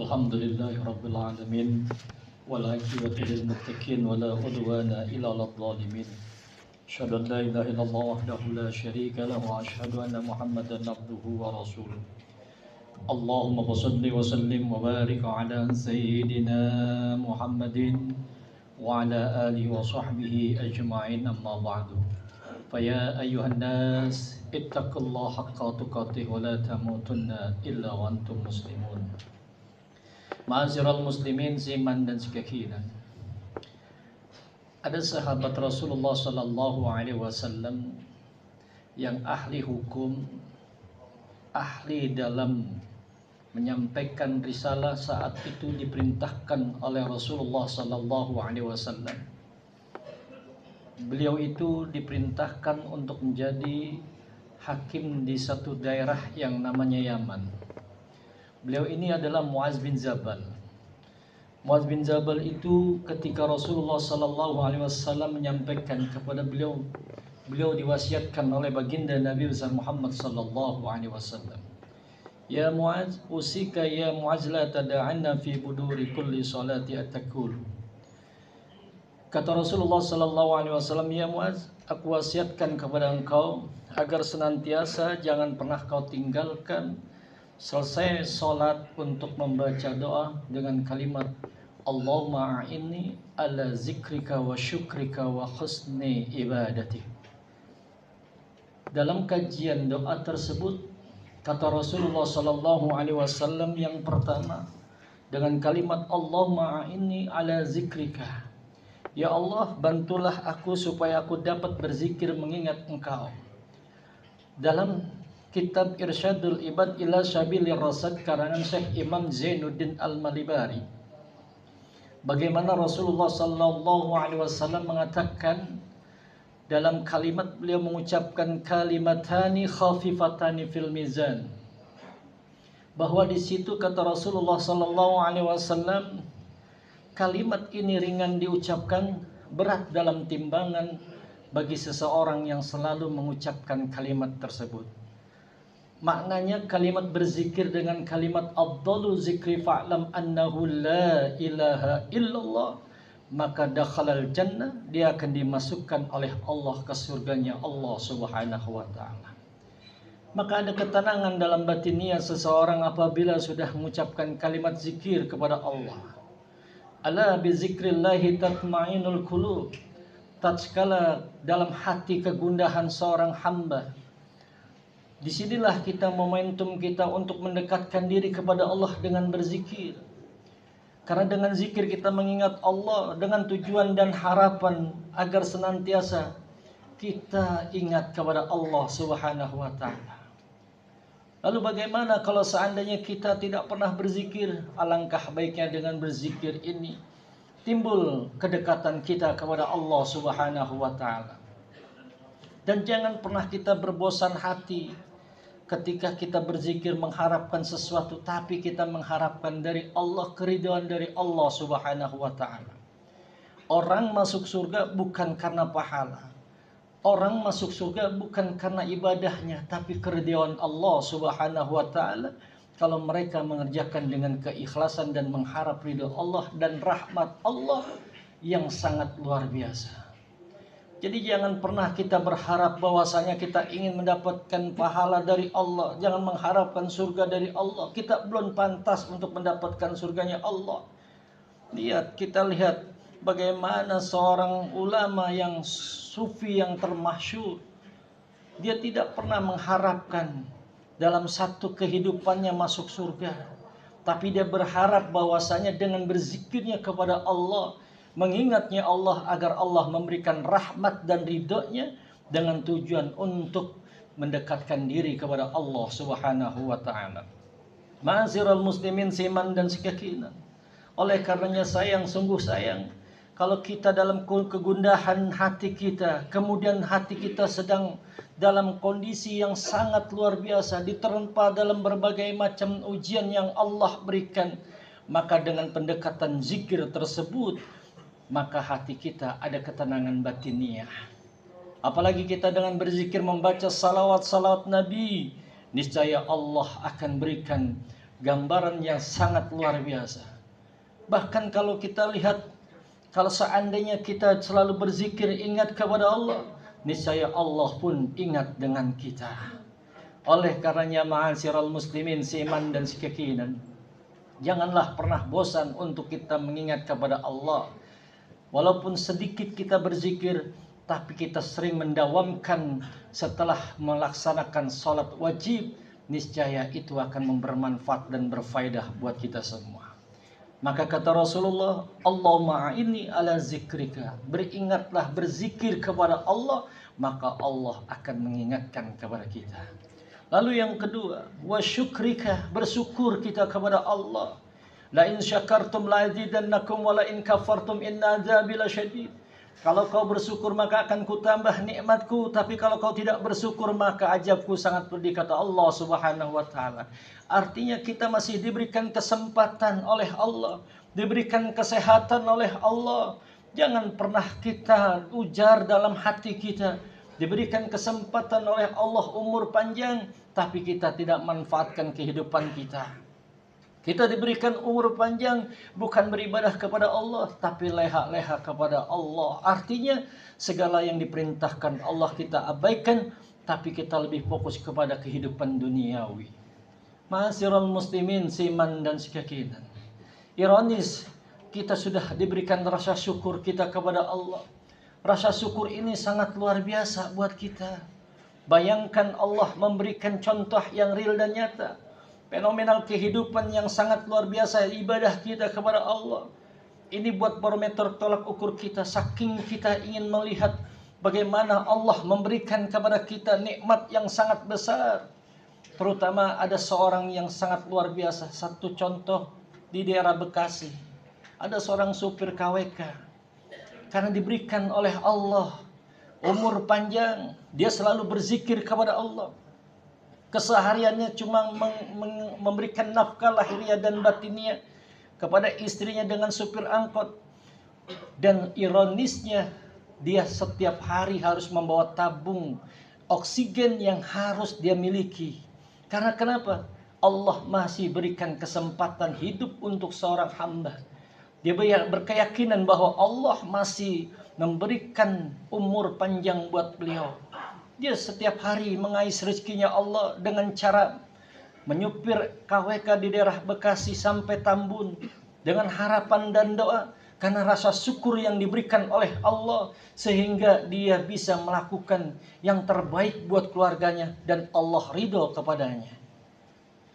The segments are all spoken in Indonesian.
Alhamdulillahi Rabbil Alamin wal aqibatu lil muttaqin wala udwana illa 'alal zalimin. Asyhadu an la ilaha illallah wahdahu la syarika lahu wa asyhadu anna Muhammadan abduhu wa rasuluh. Allahumma shalli wa sallim wa barik ala sayyidina Muhammadin wa ala alihi wa sahbihi ajma'in, amma ba'du. Faya ayyuhan nas ittaqullaha haqqa tuqatih wa la tamutunna illa wa antum muslimun. Ma'asyiral muslimin siman dan sekalian. Ada sahabat Rasulullah sallallahu alaihi wasallam yang ahli hukum, ahli dalam menyampaikan risalah saat itu diperintahkan oleh Rasulullah sallallahu alaihi wasallam. Beliau itu diperintahkan untuk menjadi hakim di satu daerah yang namanya Yaman. Beliau ini adalah Muaz bin Jabal. Muaz bin Jabal itu ketika Rasulullah sallallahu alaihi wasallam menyampaikan kepada beliau diwasiatkan oleh baginda Nabi besar Muhammad sallallahu alaihi wasallam. Ya Muaz, usika ya Muaz la tada'anna fi buduri kulli salati atakul. Kata Rasulullah sallallahu alaihi wasallam, ya Muaz, aku wasiatkan kepada engkau agar senantiasa jangan pernah kau tinggalkan selesai salat untuk membaca doa dengan kalimat Allahumma a'inni ala zikrika wa syukrika wa husni ibadati. Dalam kajian doa tersebut kata Rasulullah sallallahu alaihi wasallam yang pertama dengan kalimat Allahumma a'inni ala zikrika. Ya Allah, bantulah aku supaya aku dapat berzikir mengingat Engkau. Dalam kitab Irsyadul Ibad ila Syabilir Rasyad karangan Syekh Imam Zainuddin Al-Malibari, bagaimana Rasulullah sallallahu alaihi wasallam mengatakan dalam kalimat beliau mengucapkan kalimatani khafifatani fil mizan, bahwa di situ kata Rasulullah sallallahu alaihi wasallam kalimat ini ringan diucapkan, berat dalam timbangan bagi seseorang yang selalu mengucapkan kalimat tersebut. Maknanya kalimat berzikir dengan kalimat afdalu zikri fa'lam annahu la ilaha illallah, maka dakhalal jannah, dia akan dimasukkan oleh Allah ke surganya Allah Subhanahu wa taala. Maka ada ketenangan dalam batinnya seseorang apabila sudah mengucapkan kalimat zikir kepada Allah. Ala bi zikrillahi tatmainul qulub. Tatkala dalam hati kegundahan seorang hamba, disinilah kita momentum kita untuk mendekatkan diri kepada Allah dengan berzikir. Karena dengan zikir kita mengingat Allah dengan tujuan dan harapan agar senantiasa kita ingat kepada Allah Subhanahu wa taala. Lalu bagaimana kalau seandainya kita tidak pernah berzikir? Alangkah baiknya dengan berzikir ini timbul kedekatan kita kepada Allah Subhanahu wa taala. Dan jangan pernah kita berbosan hati ketika kita berzikir mengharapkan sesuatu, tapi kita mengharapkan dari Allah, keridhaan dari Allah Subhanahu wa taala. Orang masuk surga bukan karena pahala. Orang masuk surga bukan karena ibadahnya, tapi keridhaan Allah Subhanahu wa taala kalau mereka mengerjakan dengan keikhlasan dan mengharap ridha Allah dan rahmat Allah yang sangat luar biasa. Jadi jangan pernah kita berharap bahwasanya kita ingin mendapatkan pahala dari Allah. Jangan mengharapkan surga dari Allah. Kita belum pantas untuk mendapatkan surganya Allah. Kita lihat bagaimana seorang ulama yang sufi yang termasyhur, dia tidak pernah mengharapkan dalam satu kehidupannya masuk surga, tapi dia berharap bahwasanya dengan berzikirnya kepada Allah, mengingatnya Allah agar Allah memberikan rahmat dan ridhonya dengan tujuan untuk mendekatkan diri kepada Allah Subhanahu wa taala. Ma'asyiral muslimin siman dan sekalian, oleh karenanya sungguh sayang kalau kita dalam kegundahan hati kita, kemudian hati kita sedang dalam kondisi yang sangat luar biasa, diterpa dalam berbagai macam ujian yang Allah berikan, maka dengan pendekatan zikir tersebut, maka hati kita ada ketenangan batiniah. Apalagi kita dengan berzikir membaca salawat-salawat Nabi, niscaya Allah akan berikan gambaran yang sangat luar biasa. Bahkan kalau kita lihat, kalau seandainya kita selalu berzikir ingat kepada Allah, niscaya Allah pun ingat dengan kita. Oleh karenanya ma'asyiral muslimin seiman dan sekekinan, janganlah pernah bosan untuk kita mengingat kepada Allah. Walaupun sedikit kita berzikir, tapi kita sering mendawamkan setelah melaksanakan sholat wajib, niscaya itu akan bermanfaat dan berfaedah buat kita semua. Maka kata Rasulullah, Allahumma a'inni ala zikrika, beringatlah, berzikir kepada Allah, maka Allah akan mengingatkan kepada kita. Lalu yang kedua, wa syukrika, bersyukur kita kepada Allah. La in syakartum la azidannakum wa la in kafartum inna adzabi lasyadid. Kalau kau bersyukur maka akan kutambah nikmatku, tapi kalau kau tidak bersyukur maka azabku sangat pedih, kata Allah Subhanahu wa taala. Artinya kita masih diberikan kesempatan oleh Allah, diberikan kesehatan oleh Allah. Jangan pernah kita ujar dalam hati kita, diberikan kesempatan oleh Allah umur panjang, tapi kita tidak manfaatkan kehidupan kita. Kita diberikan umur panjang bukan beribadah kepada Allah, tapi leha-leha kepada Allah. Artinya segala yang diperintahkan Allah kita abaikan, tapi kita lebih fokus kepada kehidupan duniawi. Ma'asyiral muslimin seiman dan sekekinan, ironis, kita sudah diberikan rasa syukur kita kepada Allah. Rasa syukur ini sangat luar biasa buat kita. Bayangkan Allah memberikan contoh yang real dan nyata, fenomenal kehidupan yang sangat luar biasa, ibadah kita kepada Allah. Ini buat barometer tolak ukur kita, saking kita ingin melihat bagaimana Allah memberikan kepada kita nikmat yang sangat besar. Terutama ada seorang yang sangat luar biasa, satu contoh di daerah Bekasi. Ada seorang supir KWK, karena diberikan oleh Allah umur panjang, dia selalu berzikir kepada Allah. Kesehariannya cuma memberikan nafkah lahiriah dan batiniah kepada istrinya dengan supir angkot. Dan ironisnya, dia setiap hari harus membawa tabung oksigen yang harus dia miliki. Karena kenapa? Allah masih berikan kesempatan hidup untuk seorang hamba. Dia berkeyakinan bahwa Allah masih memberikan umur panjang buat beliau. Dia setiap hari mengais rezekinya Allah dengan cara menyupir KWK di daerah Bekasi sampai Tambun dengan harapan dan doa karena rasa syukur yang diberikan oleh Allah, sehingga dia bisa melakukan yang terbaik buat keluarganya dan Allah ridho kepadanya.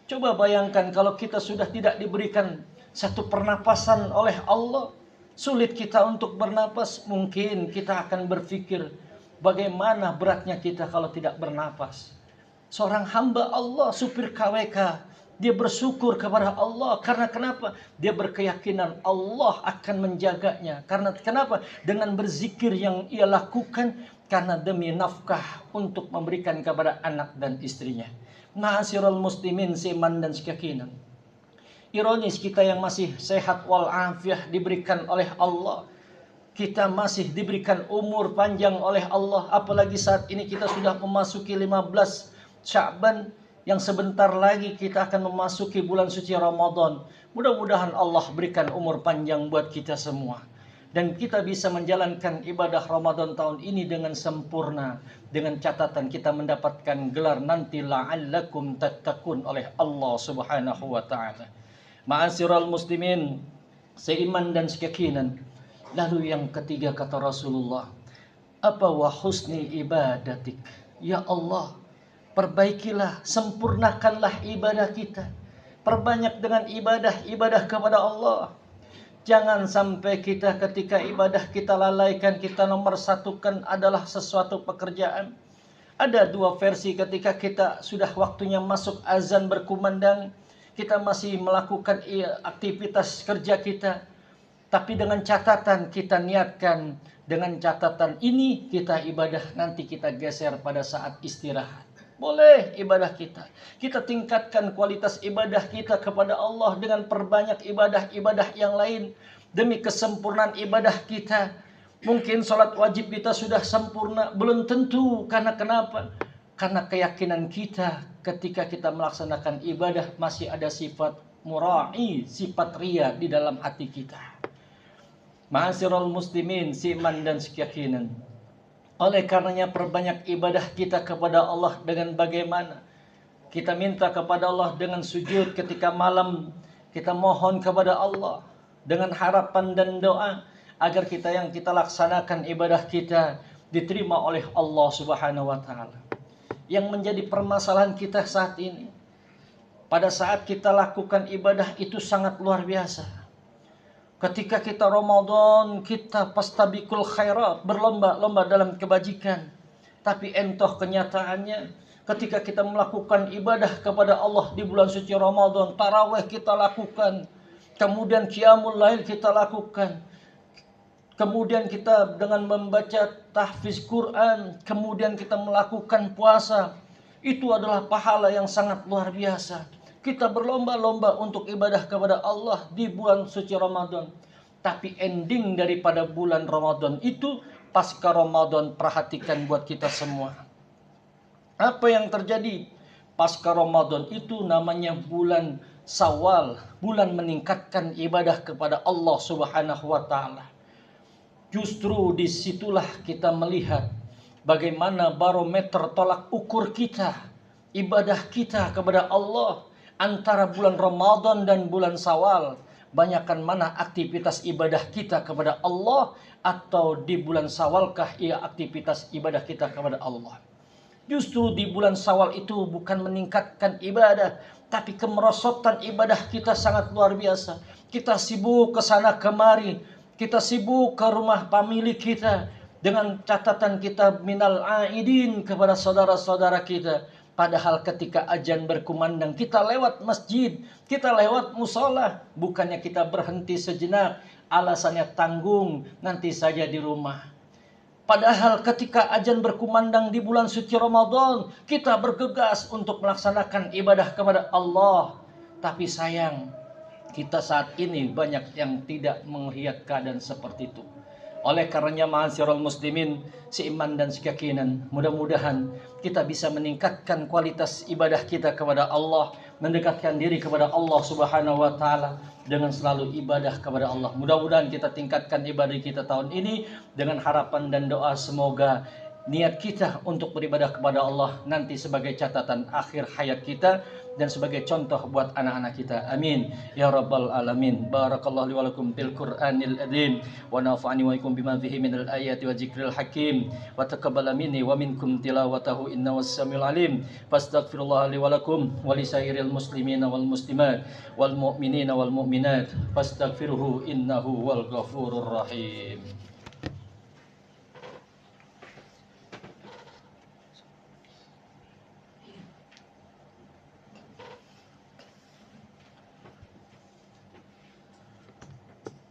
Coba bayangkan kalau kita sudah tidak diberikan satu pernapasan oleh Allah, sulit kita untuk bernapas, mungkin kita akan berpikir, bagaimana beratnya kita kalau tidak bernapas. Seorang hamba Allah, supir KWK, dia bersyukur kepada Allah. Karena kenapa? Dia berkeyakinan Allah akan menjaganya. Karena kenapa? Dengan berzikir yang ia lakukan, karena demi nafkah untuk memberikan kepada anak dan istrinya. Ma'asyiral muslimin seiman dan sekekinan, ironis, kita yang masih sehat walafiat diberikan oleh Allah, kita masih diberikan umur panjang oleh Allah, apalagi saat ini kita sudah memasuki 15 Sya'ban, yang sebentar lagi kita akan memasuki bulan suci Ramadan. Mudah-mudahan Allah berikan umur panjang buat kita semua, dan kita bisa menjalankan ibadah Ramadan tahun ini dengan sempurna, dengan catatan kita mendapatkan gelar nanti la'allakum tattaqun oleh Allah Subhanahu wa taala. Ma'asyiral muslimin seiman dan sekekinan, lalu yang ketiga kata Rasulullah, apa wa husni ibadatik, ya Allah, perbaikilah, sempurnakanlah ibadah kita, perbanyak dengan ibadah kepada Allah. Jangan sampai kita ketika ibadah kita lalaikan, kita nomor satukan adalah sesuatu pekerjaan. Ada dua versi, ketika kita sudah waktunya masuk azan berkumandang, kita masih melakukan aktivitas kerja kita, tapi dengan catatan kita niatkan, dengan catatan ini kita ibadah, nanti kita geser pada saat istirahat. Boleh ibadah kita tingkatkan kualitas ibadah kita kepada Allah dengan perbanyak ibadah-ibadah yang lain demi kesempurnaan ibadah kita. Mungkin sholat wajib kita sudah sempurna, belum tentu. Karena kenapa? Karena keyakinan kita ketika kita melaksanakan ibadah masih ada sifat mura'i, sifat riya di dalam hati kita. Ma'asyiral muslimin, seiman dan sekeyakinan. Oleh karenanya perbanyak ibadah kita kepada Allah dengan bagaimana? Kita minta kepada Allah dengan sujud ketika malam, kita mohon kepada Allah dengan harapan dan doa agar yang kita laksanakan ibadah kita diterima oleh Allah Subhanahu wa taala. Yang menjadi permasalahan kita saat ini, pada saat kita lakukan ibadah itu sangat luar biasa. Ketika kita Ramadan, kita pastabikul khairat, berlomba-lomba dalam kebajikan. Tapi entoh kenyataannya, ketika kita melakukan ibadah kepada Allah di bulan suci Ramadan, tarawih kita lakukan, kemudian qiyamul lail kita lakukan, kemudian kita dengan membaca tahfiz Quran, kemudian kita melakukan puasa. Itu adalah pahala yang sangat luar biasa. Kita berlomba-lomba untuk ibadah kepada Allah di bulan suci Ramadan. Tapi ending daripada bulan Ramadan itu pasca Ramadan, perhatikan buat kita semua. Apa yang terjadi pasca Ramadan itu namanya bulan Syawal, bulan meningkatkan ibadah kepada Allah Subhanahu wa taala. Justru disitulah kita melihat bagaimana barometer tolak ukur kita, ibadah kita kepada Allah antara bulan Ramadan dan bulan Syawal. Banyakkan mana aktivitas ibadah kita kepada Allah, atau di bulan Syawalkah aktivitas ibadah kita kepada Allah. Justru di bulan Syawal itu bukan meningkatkan ibadah, tapi kemerosotan ibadah kita sangat luar biasa. Kita sibuk ke sana kemari, kita sibuk ke rumah pemilik kita dengan catatan kita minal aidin kepada saudara-saudara kita. Padahal ketika azan berkumandang kita lewat masjid, kita lewat musola, bukannya kita berhenti sejenak, alasannya tanggung, nanti saja di rumah. Padahal ketika azan berkumandang di bulan suci Ramadan, kita bergegas untuk melaksanakan ibadah kepada Allah. Tapi sayang, kita saat ini banyak yang tidak melihat keadaan seperti itu. Oleh karenanya ma'asyiral muslimin, seiman dan sekeyakinan, mudah-mudahan kita bisa meningkatkan kualitas ibadah kita kepada Allah, mendekatkan diri kepada Allah Subhanahu wa taala dengan selalu ibadah kepada Allah. Mudah-mudahan kita tingkatkan ibadah kita tahun ini dengan harapan dan doa semoga niat kita untuk beribadah kepada Allah nanti sebagai catatan akhir hayat kita dan sebagai contoh buat anak-anak kita. Amin ya rabbal alamin. Barakallahu li wa lakum bil Qur'anil adzim wa nafa'ani wa ikum bima fihi minal ayati wa dzikril hakim wa taqabbal minni wa minkum tilawatahu innahu was-samiul alim. Fastaghfirullah li wa lakum wa li sairil muslimina wal muslimat wal mu'minina wal mu'minat fastaghfiruhu innahu wal ghafurur rahim.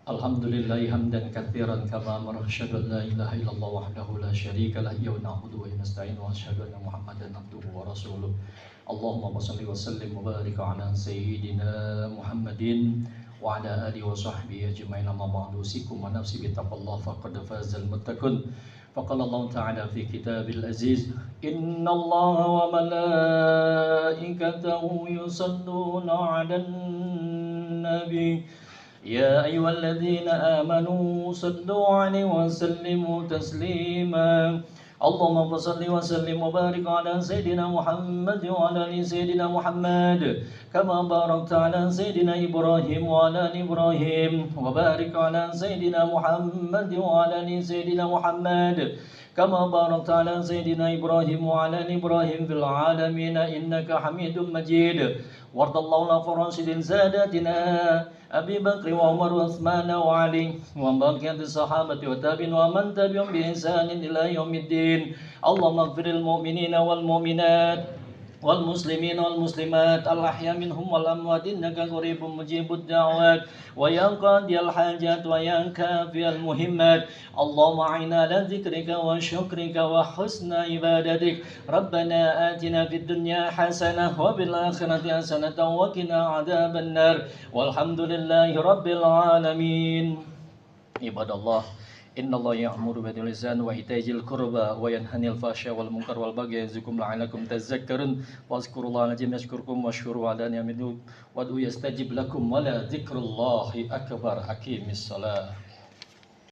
Alhamdulillahi hamdan katsiran kama amara asyhadu an la ilaha illallah wahdahu la syarika lah wa na'budu wa nasta'inu wa asyhadu anna Muhammadan abduhu wa rasuluh. Allahumma shalli wa sallim wa barik ala sayyidina Muhammadin wa ala alihi wa sahbihi ajma'in. Amma ba'du, usikum wa nafsi bi taqwallah faqad fazal muttaqun. Faqala Allah ta'ala fi kitabil aziz, inna Allah wa malaikatahu yusalluna 'alan nabi يا أيها الذين آمنوا صلوا عليه وسلموا تسليما اللهم صل وسلم وبارك على سيدنا محمد وعلى آل سيدنا محمد كما باركت على سيدنا إبراهيم وعلى آل إبراهيم وبارك على سيدنا محمد وعلى آل سيدنا محمد كما باركت على سيدنا إبراهيم وعلى آل إبراهيم في العالمين إنك حميد مجيد. وارض اللهم عن راشد ساداتنا أبي بكر وعمر وعثمان وعلي وعن بقية الصحابة والتابعين ومن تبعهم بإحسان إلى يوم الدين. اللهم اغفر للمؤمنين والمؤمنات والمسلمين والمسلمات الأحياء منهم والأموات إنك قريب مجيب الدعوات ويا قاضي الحاجات ويا كافي المهمات. اللهم أعنا على ذكرك وشكرك وحسن عبادتك. ربنا آتنا في الدنيا حسنة وفي الآخرة حسنة وقنا عذاب النار والحمد لله رب العالمين. عباد الله Innallaha ya'muru bil ihsani wa ita'i dzil qurba wa yanha 'anil fahsya'i wal munkari wal bagyi ya'izukum la'allakum tadhakkarun. Wazkurullaha al-'azim yadhkurkum washkuru 'ala ni'amihi wad'u yastajib lakum wa la dzikrullahi akbar. Aqimis shalah.